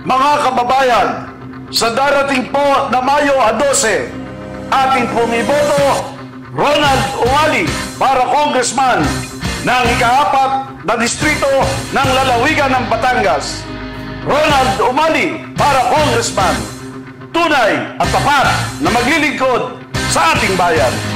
Mga kababayan, sa darating po na Mayo 12, ating pong iboto Ronald Umali para congressman ng ika-4 na distrito ng lalawigan ng Batangas. Ronald Umali para congressman, tunay at tapat na maglilingkod sa ating bayan.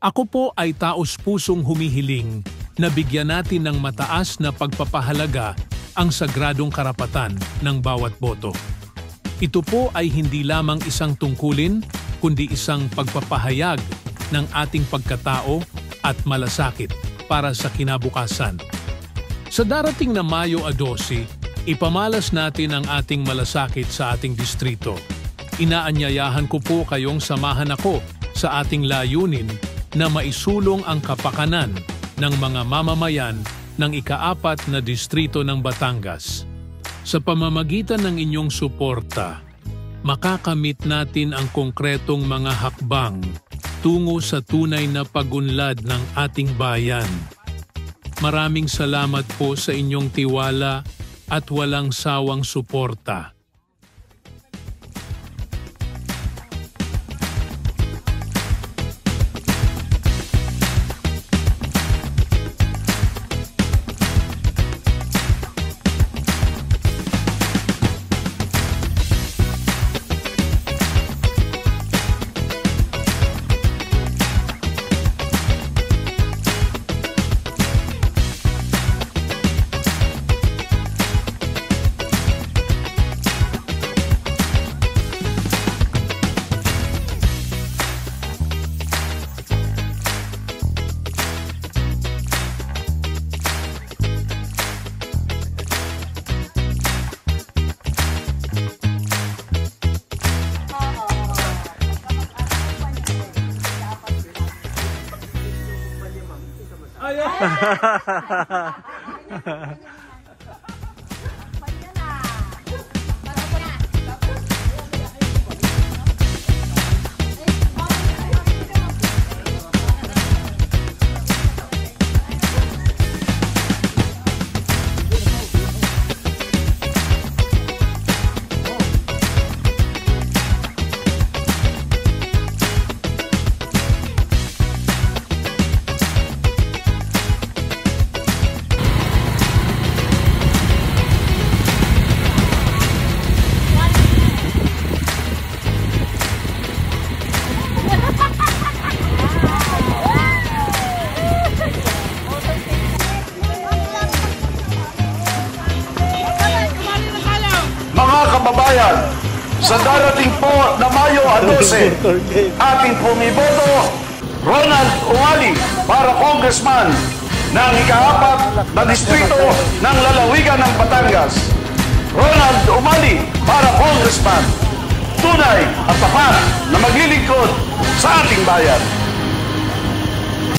Ako po ay taos-pusong humihiling na bigyan natin ng mataas na pagpapahalaga ang sagradong karapatan ng bawat boto. Ito po ay hindi lamang isang tungkulin, kundi isang pagpapahayag ng ating pagkatao at malasakit para sa kinabukasan. Sa darating na Mayo 12, ipamalas natin ang ating malasakit sa ating distrito. Inaanyayahan ko po kayong samahan ako sa ating layunin na maisulong ang kapakanan ng mga mamamayan ng ika-4 na distrito ng Batangas. Sa pamamagitan ng inyong suporta, makakamit natin ang konkretong mga hakbang tungo sa tunay na pag-unlad ng ating bayan. Maraming salamat po sa inyong tiwala at walang sawang suporta. babayan, sa darating po na Mayo 12, ating pong iboto Ronald Umali para congressman ng ika-4 na distrito ng lalawigan ng Batangas. Ronald Umali para congressman. Tunay at tapat na maglilingkod sa ating bayan.